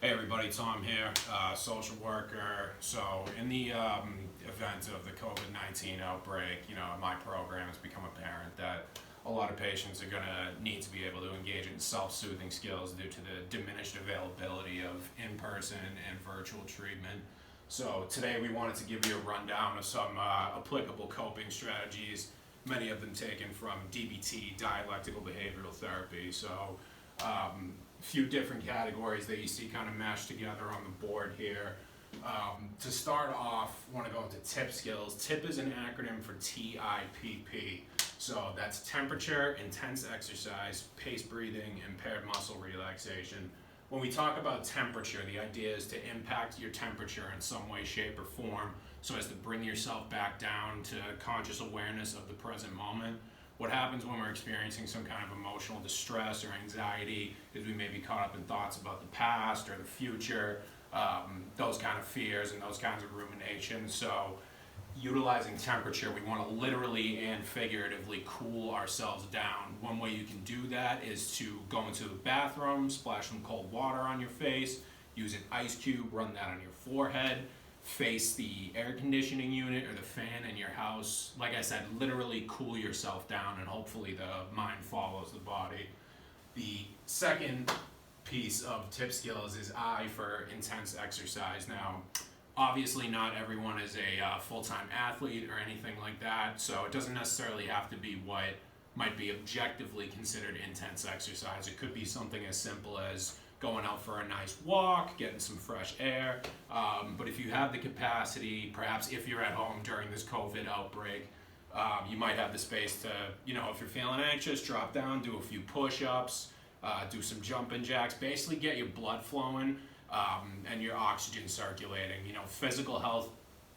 Hey everybody, Tom here, social worker. So in the event of the COVID-19 outbreak, in my program it's become apparent that a lot of patients are going to need to be able to engage in self-soothing skills due to the diminished availability of in-person and virtual treatment. So today we wanted to give you a rundown of some applicable coping strategies, many of them taken from DBT, Dialectical Behavioral Therapy. So few different categories that you see kind of mashed together on the board here. To start off, I want to go into TIP skills. TIP is an acronym for TIPP. So that's temperature, intense exercise, paced breathing, impaired muscle relaxation. When we talk about temperature, the idea is to impact your temperature in some way, shape, or form so as to bring yourself back down to conscious awareness of the present moment. What happens when we're experiencing some kind of emotional distress or anxiety is we may be caught up in thoughts about the past or the future, those kind of fears and those kinds of ruminations. So utilizing temperature, we want to literally and figuratively cool ourselves down. One way you can do that is to go into the bathroom, splash some cold water on your face, use an ice cube, run that on your forehead, face the air conditioning unit or the fan in your house. Like I said, literally cool yourself down and hopefully the mind follows the body. The second piece of tip skills is I for intense exercise. Now, obviously not everyone is a full-time athlete or anything like that, so it doesn't necessarily have to be what might be objectively considered intense exercise. It could be something as simple as going out for a nice walk, getting some fresh air. But if you have the capacity, perhaps if you're at home during this COVID outbreak, you might have the space to, if you're feeling anxious, drop down, do a few push-ups, do some jumping jacks, basically get your blood flowing and your oxygen circulating. Physical health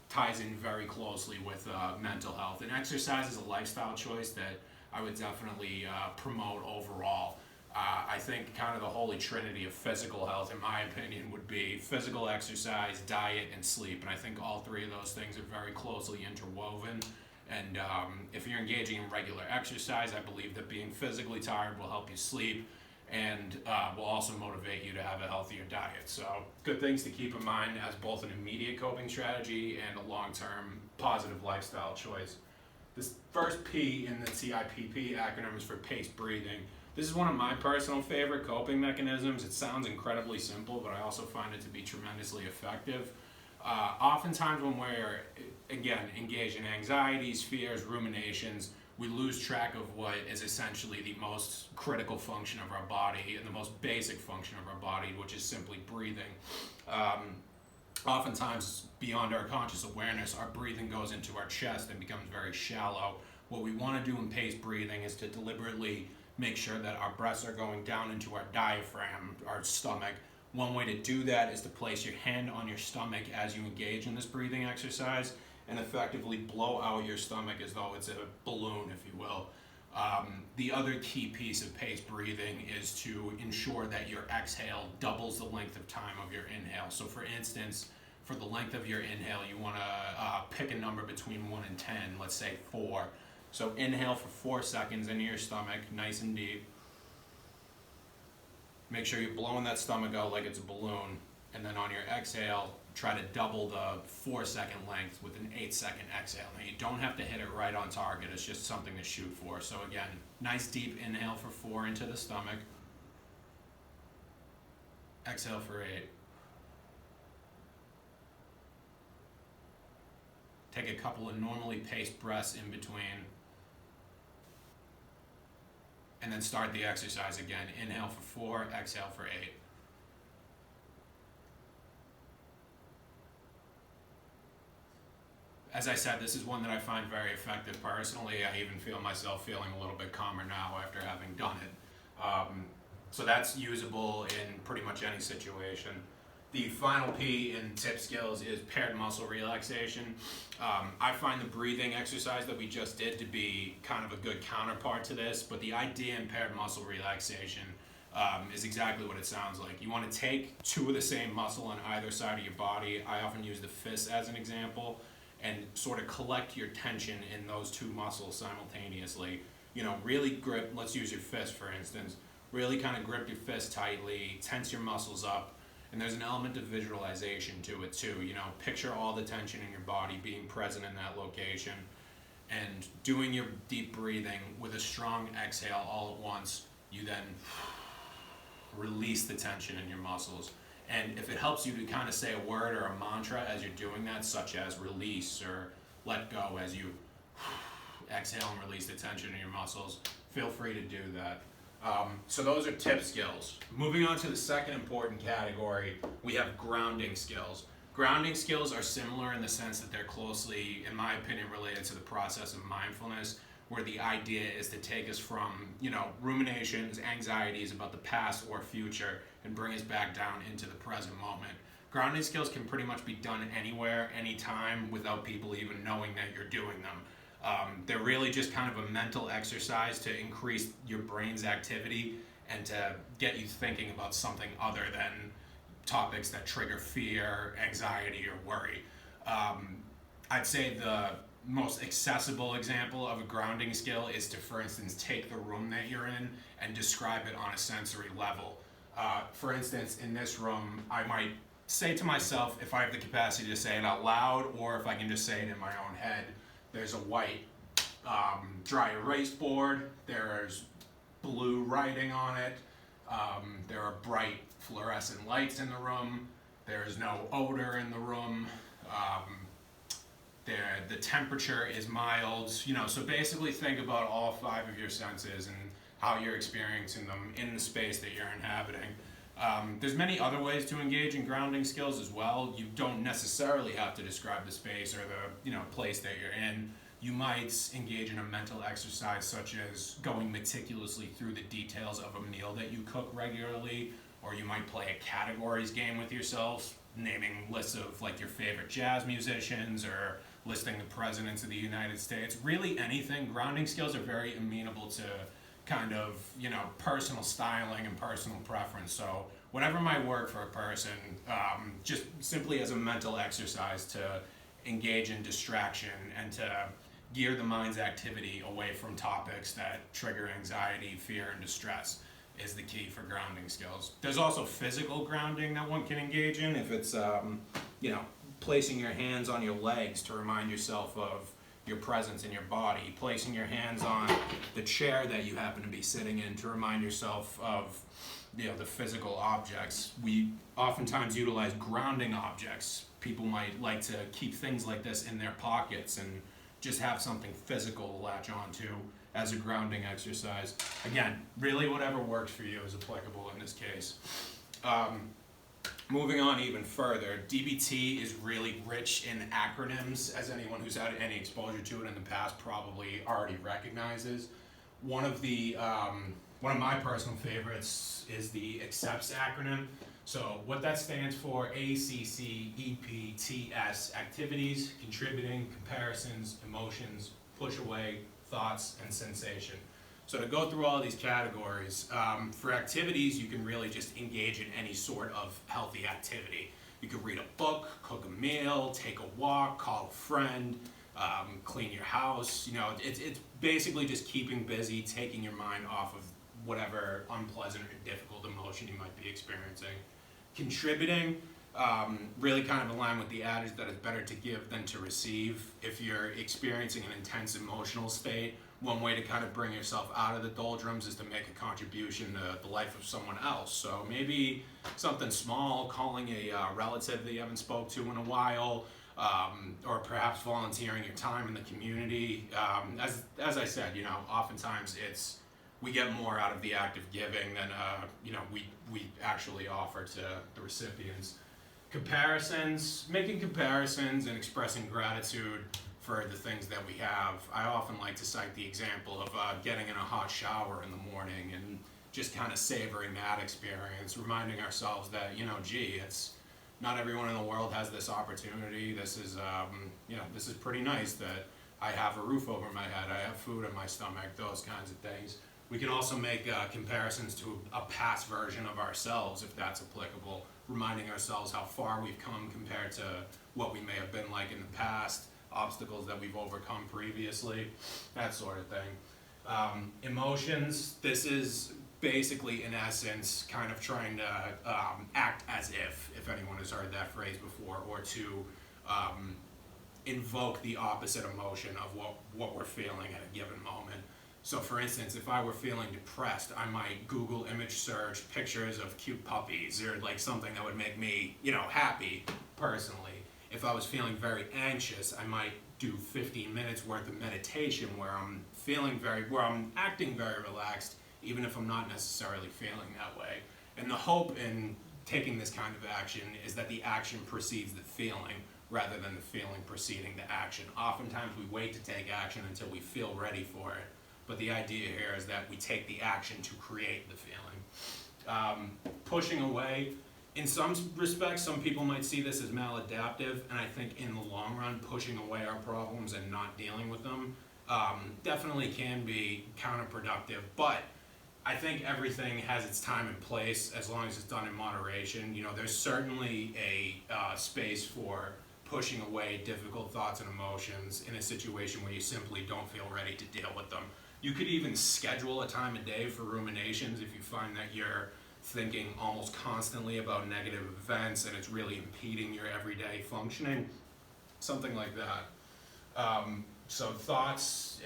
ties in very closely with mental health. And exercise is a lifestyle choice that I would definitely promote overall. I think kind of the holy trinity of physical health, in my opinion, would be physical exercise, diet, and sleep. And I think all three of those things are very closely interwoven. And if you're engaging in regular exercise, I believe that being physically tired will help you sleep and will also motivate you to have a healthier diet. So good things to keep in mind as both an immediate coping strategy and a long-term positive lifestyle choice. This first P in the TIPP acronym is for paced breathing. This is one of my personal favorite coping mechanisms. It sounds incredibly simple, but I also find it to be tremendously effective. Oftentimes when we're, again, engaged in anxieties, fears, ruminations, we lose track of what is essentially the most critical function of our body and the most basic function of our body, which is simply breathing. Oftentimes, beyond our conscious awareness, our breathing goes into our chest and becomes very shallow. What we want to do in paced breathing is to deliberately make sure that our breaths are going down into our diaphragm, our stomach. One way to do that is to place your hand on your stomach as you engage in this breathing exercise and effectively blow out your stomach as though it's a balloon, if you will. The other key piece of paced breathing is to ensure that your exhale doubles the length of time of your inhale. So for instance, for the length of your inhale, you want to pick a number between 1 and 10, let's say 4. So inhale for 4 seconds into your stomach, nice and deep. Make sure you're blowing that stomach out like it's a balloon. And then on your exhale, try to double the 4-second length with an 8-second exhale. Now you don't have to hit it right on target, it's just something to shoot for. So again, nice deep inhale for 4 into the stomach. Exhale for 8. Take a couple of normally paced breaths in between. And then start the exercise again. Inhale for 4, exhale for 8. As I said, this is one that I find very effective personally. I even feel myself feeling a little bit calmer now after having done it. So that's usable in pretty much any situation. The final P in tip skills is paired muscle relaxation. I find the breathing exercise that we just did to be kind of a good counterpart to this, but the idea in paired muscle relaxation is exactly what it sounds like. You want to take 2 of the same muscle on either side of your body. I often use the fist as an example, and sort of collect your tension in those 2 muscles simultaneously. Really grip, let's use your fist for instance, really kind of grip your fist tightly, tense your muscles up, And there's an element of visualization to it too. Picture all the tension in your body being present in that location and doing your deep breathing with a strong exhale all at once. You then release the tension in your muscles. And if it helps you to kind of say a word or a mantra as you're doing that, such as release or let go as you exhale and release the tension in your muscles, feel free to do that. So those are tip skills. Moving on to the second important category, we have grounding skills. Grounding skills are similar in the sense that they're closely, in my opinion, related to the process of mindfulness, where the idea is to take us from, ruminations, anxieties about the past or future, and bring us back down into the present moment. Grounding skills can pretty much be done anywhere, anytime, without people even knowing that you're doing them. They're really just kind of a mental exercise to increase your brain's activity and to get you thinking about something other than topics that trigger fear, anxiety, or worry. I'd say the most accessible example of a grounding skill is to, for instance, take the room that you're in and describe it on a sensory level. For instance, in this room, I might say to myself, if I have the capacity to say it out loud, or if I can just say it in my own head, there's a white dry erase board, there's blue writing on it, there are bright fluorescent lights in the room, there's no odor in the room, the temperature is mild, so basically think about all 5 of your senses and how you're experiencing them in the space that you're inhabiting. There's many other ways to engage in grounding skills as well. You don't necessarily have to describe the space or the place that you're in. You might engage in a mental exercise such as going meticulously through the details of a meal that you cook regularly, or you might play a categories game with yourselves, naming lists of your favorite jazz musicians or listing the presidents of the United States. Really anything. Grounding skills are very amenable to kind of, personal styling and personal preference. So whatever might work for a person, just simply as a mental exercise to engage in distraction and to gear the mind's activity away from topics that trigger anxiety, fear, and distress is the key for grounding skills. There's also physical grounding that one can engage in if it's, placing your hands on your legs to remind yourself of your presence in your body, placing your hands on the chair that you happen to be sitting in to remind yourself of the physical objects. We oftentimes utilize grounding objects. People might like to keep things like this in their pockets and just have something physical to latch onto as a grounding exercise. Again, really whatever works for you is applicable in this case. Moving on even further, DBT is really rich in acronyms, as anyone who's had any exposure to it in the past probably already recognizes. One of my personal favorites is the ACCEPTS acronym. So what that stands for, ACCEPTS, activities, contributing, comparisons, emotions, push away, thoughts, and sensation. So to go through all these categories, for activities, you can really just engage in any sort of healthy activity. You could read a book, cook a meal, take a walk, call a friend, clean your house. It's basically just keeping busy, taking your mind off of whatever unpleasant or difficult emotion you might be experiencing. Contributing, really kind of align with the adage that it's better to give than to receive. If you're experiencing an intense emotional state, one way to kind of bring yourself out of the doldrums is to make a contribution to the life of someone else. So maybe something small, calling a relative that you haven't spoke to in a while, or perhaps volunteering your time in the community. As I said, oftentimes we get more out of the act of giving than we actually offer to the recipients. Comparisons, making comparisons and expressing gratitude for the things that we have. I often like to cite the example of getting in a hot shower in the morning and just kind of savoring that experience, reminding ourselves that, it's not everyone in the world has this opportunity. This is, this is pretty nice that I have a roof over my head, I have food in my stomach, those kinds of things. We can also make comparisons to a past version of ourselves, if that's applicable, reminding ourselves how far we've come compared to what we may have been like in the past, obstacles that we've overcome previously, that sort of thing. Emotions, this is basically, in essence, kind of trying to act as has heard that phrase before, or to invoke the opposite emotion of what we're feeling at a given moment. So for instance, if I were feeling depressed, I might Google image search pictures of cute puppies, or like something that would make me, happy personally. If I was feeling very anxious, I might do 15 minutes worth of meditation where I'm acting very relaxed, even if I'm not necessarily feeling that way. And the hope in taking this kind of action is that the action precedes the feeling, rather than the feeling preceding the action. Oftentimes we wait to take action until we feel ready for it, but the idea here is that we take the action to create the feeling. Pushing away, in some respects, some people might see this as maladaptive, and I think in the long run, pushing away our problems and not dealing with them definitely can be counterproductive, but I think everything has its time and place as long as it's done in moderation. There's certainly a space for pushing away difficult thoughts and emotions in a situation where you simply don't feel ready to deal with them. You could even schedule a time of day for ruminations if you find that you're thinking almost constantly about negative events and it's really impeding your everyday functioning, something like that. So thoughts,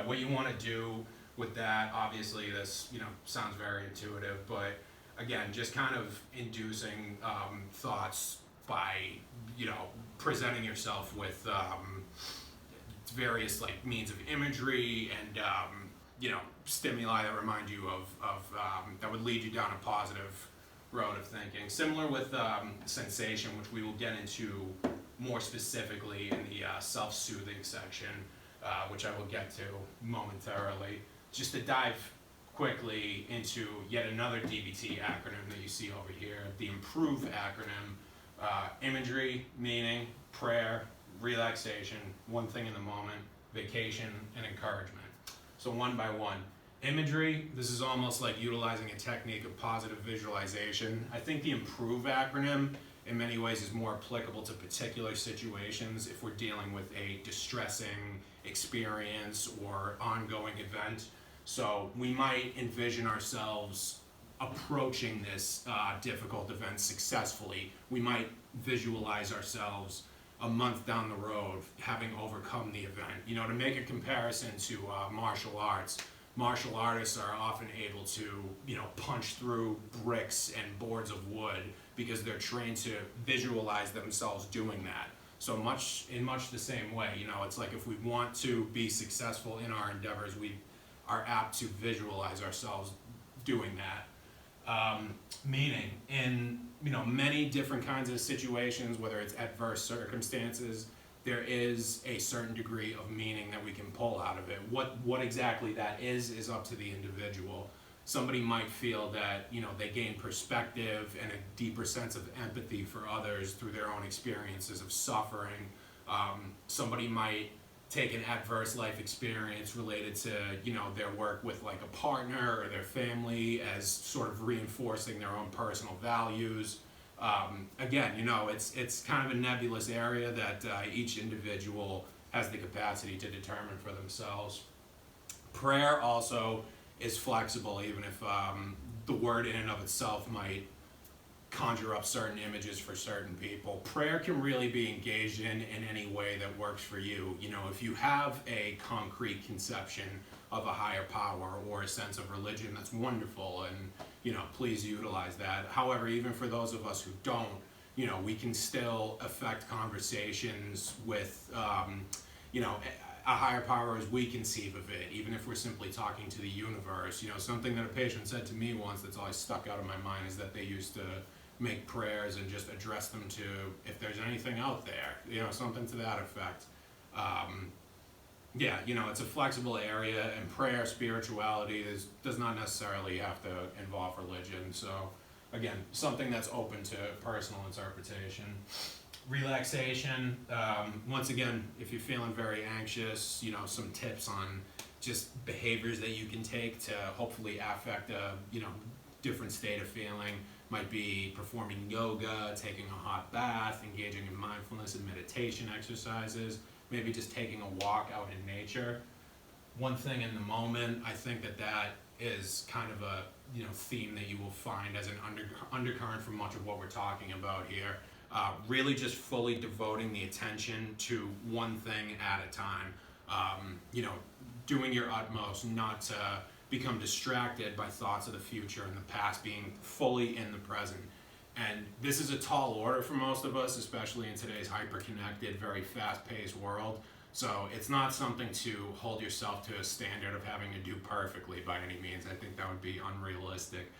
what you want to do with that, obviously this, sounds very intuitive, but again, just kind of inducing thoughts by, presenting yourself with various means of imagery and, stimuli that remind you of that would lead you down a positive road of thinking. Similar with sensation, which we will get into more specifically in the self-soothing section, which I will get to momentarily. Just to dive quickly into yet another DBT acronym that you see over here, the IMPROVE acronym. Imagery, meaning, prayer, relaxation, one thing in the moment, vacation, and encouragement. So one by one. Imagery, this is almost like utilizing a technique of positive visualization. I think the IMPROVE acronym in many ways is more applicable to particular situations if we're dealing with a distressing experience or ongoing event. So we might envision ourselves approaching this difficult event successfully. We might visualize ourselves a month down the road having overcome the event. To make a comparison to martial arts, martial artists are often able to, punch through bricks and boards of wood because they're trained to visualize themselves doing that. So in much the same way, it's like if we want to be successful in our endeavors, we are apt to visualize ourselves doing that. Meaning, in many different kinds of situations, whether it's adverse circumstances, there is a certain degree of meaning that we can pull out of it. What exactly that is up to the individual. Somebody might feel that they gain perspective and a deeper sense of empathy for others through their own experiences of suffering. Somebody might take an adverse life experience related to their work with a partner or their family as sort of reinforcing their own personal values. Again, it's kind of a nebulous area that each individual has the capacity to determine for themselves. Prayer also is flexible, even if the word in and of itself might conjure up certain images for certain people. Prayer can really be engaged in any way that works for you. If you have a concrete conception of a higher power or a sense of religion, that's wonderful, and please utilize that. However, even for those of us who don't, we can still affect conversations with a higher power as we conceive of it, even if we're simply talking to the universe. Something that a patient said to me once that's always stuck out of my mind is that they used to make prayers and just address them to if there's anything out there, something to that effect. It's a flexible area, and prayer, spirituality does not necessarily have to involve religion. So again, something that's open to personal interpretation. Relaxation, once again, if you're feeling very anxious, some tips on just behaviors that you can take to hopefully affect a different state of feeling. Might be performing yoga, taking a hot bath, engaging in mindfulness and meditation exercises, maybe just taking a walk out in nature. One thing in the moment, I think that is kind of a theme that you will find as an undercurrent from much of what we're talking about here. Really just fully devoting the attention to one thing at a time. Doing your utmost not to become distracted by thoughts of the future and the past, being fully in the present. And this is a tall order for most of us, especially in today's hyper-connected, very fast-paced world. So it's not something to hold yourself to a standard of having to do perfectly by any means. I think that would be unrealistic.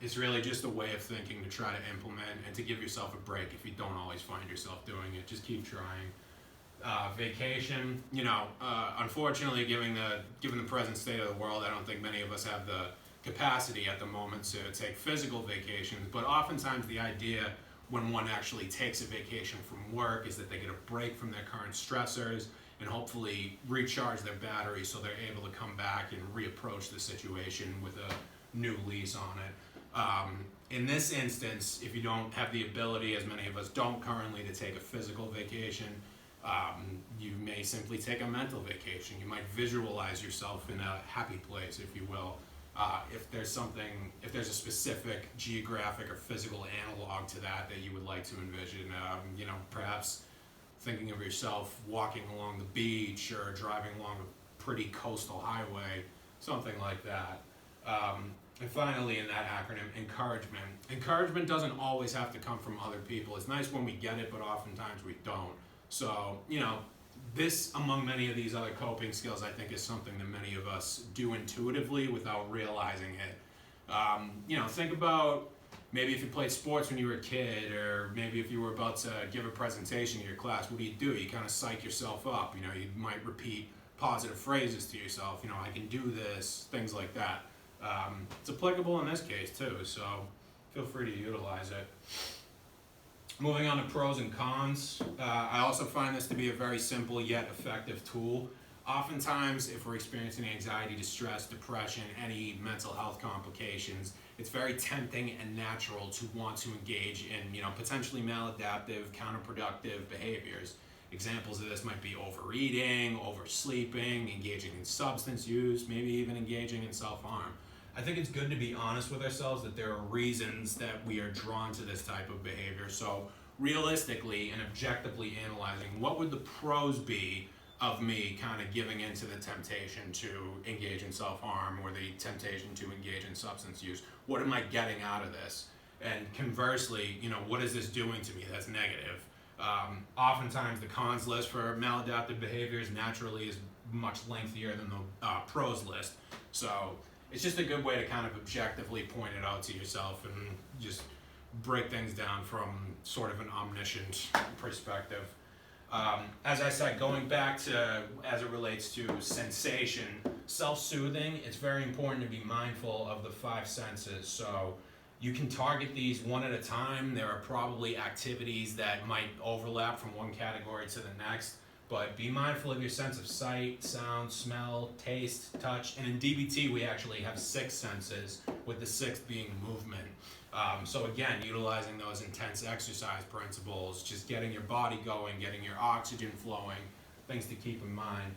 It's really just a way of thinking to try to implement and to give yourself a break if you don't always find yourself doing it. Just keep trying. Vacation, unfortunately, given the present state of the world, I don't think many of us have the capacity at the moment to take physical vacations, but oftentimes the idea when one actually takes a vacation from work is that they get a break from their current stressors and hopefully recharge their batteries so they're able to come back and reapproach the situation with a new lease on it. In this instance, if you don't have the ability, as many of us don't currently, to take a physical vacation, you may simply take a mental vacation. You might visualize yourself in a happy place, if you will. If there's a specific geographic or physical analog to that you would like to envision, perhaps thinking of yourself walking along the beach or driving along a pretty coastal highway, something like that. And finally, in that acronym, encouragement. Encouragement doesn't always have to come from other people. It's nice when we get it, but oftentimes we don't. So, this, among many of these other coping skills, I think is something that many of us do intuitively without realizing it. Think about maybe if you played sports when you were a kid, or maybe if you were about to give a presentation to your class, what do? You kind of psych yourself up. You might repeat positive phrases to yourself, I can do this, things like that. It's applicable in this case too, so feel free to utilize it. Moving on to pros and cons, I also find this to be a very simple yet effective tool. Oftentimes, if we're experiencing anxiety, distress, depression, any mental health complications, it's very tempting and natural to want to engage in, potentially maladaptive, counterproductive behaviors. Examples of this might be overeating, oversleeping, engaging in substance use, maybe even engaging in self-harm. I think it's good to be honest with ourselves that there are reasons that we are drawn to this type of behavior. So realistically and objectively analyzing, what would the pros be of me kind of giving into the temptation to engage in self-harm or the temptation to engage in substance use? What am I getting out of this? And conversely, what is this doing to me that's negative? Oftentimes the cons list for maladaptive behaviors naturally is much lengthier than the pros list. So it's just a good way to kind of objectively point it out to yourself and just break things down from sort of an omniscient perspective. As I said, going back to, as it relates to sensation, self-soothing, it's very important to be mindful of the five senses. So you can target these one at a time. There are probably activities that might overlap from one category to the next, but be mindful of your sense of sight, sound, smell, taste, touch, and in DBT we actually have 6 senses, with the 6th being movement. So again, utilizing those intense exercise principles, just getting your body going, getting your oxygen flowing, things to keep in mind.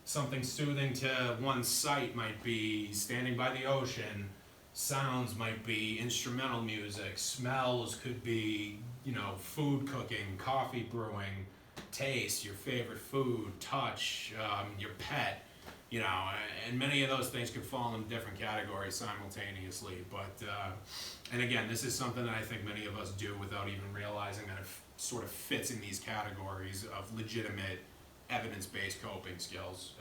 Something soothing to one's sight might be standing by the ocean. Sounds might be instrumental music. Smells could be, food cooking, coffee brewing. Taste, your favorite food. Touch, your pet. And many of those things could fall in different categories simultaneously. But, and again, this is something that I think many of us do without even realizing that it sort of fits in these categories of legitimate evidence-based coping skills.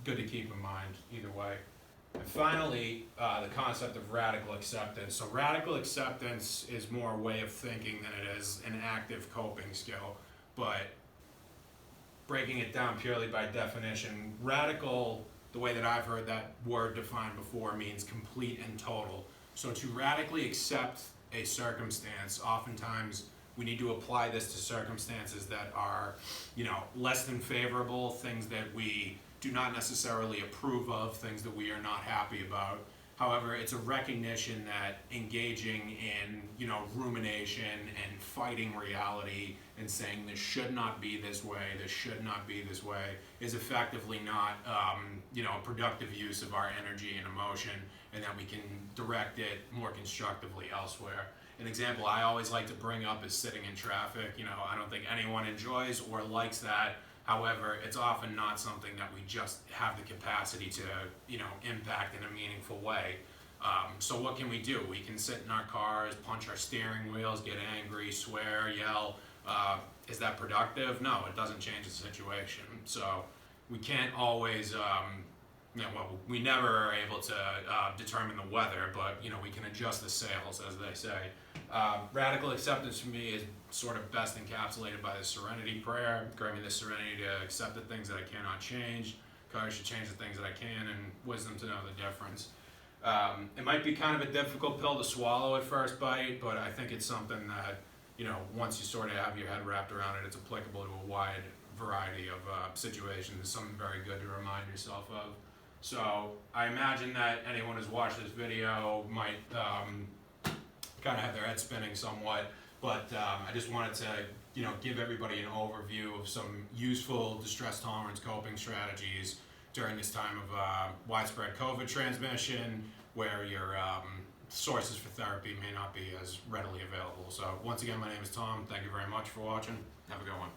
Good to keep in mind either way. And finally, the concept of radical acceptance. So radical acceptance is more a way of thinking than it is an active coping skill. But breaking it down purely by definition, radical, the way that I've heard that word defined before, means complete and total. So to radically accept a circumstance, oftentimes we need to apply this to circumstances that are, less than favorable, things that we do not necessarily approve of, things that we are not happy about. However, it's a recognition that engaging in, rumination and fighting reality and saying this should not be this way, this should not be this way, is effectively not, a productive use of our energy and emotion, and that we can direct it more constructively elsewhere. An example I always like to bring up is sitting in traffic. I don't think anyone enjoys or likes that. However, it's often not something that we just have the capacity to, impact in a meaningful way. So what can we do? We can sit in our cars, punch our steering wheels, get angry, swear, yell. Is that productive? No, it doesn't change the situation. So we can't always, we never are able to determine the weather, but we can adjust the sails, as they say. Radical acceptance for me is sort of best encapsulated by the serenity prayer. Grant me the serenity to accept the things that I cannot change, courage to change the things that I can, and wisdom to know the difference. It might be kind of a difficult pill to swallow at first bite, but I think it's something that, once you sort of have your head wrapped around it, it's applicable to a wide variety of situations. It's something very good to remind yourself of. So I imagine that anyone who's watched this video might kind of have their head spinning somewhat, but I just wanted to give everybody an overview of some useful distress tolerance coping strategies during this time of widespread COVID transmission, where your sources for therapy may not be as readily available. So once again, my name is Tom. Thank you very much for watching. Have a good one.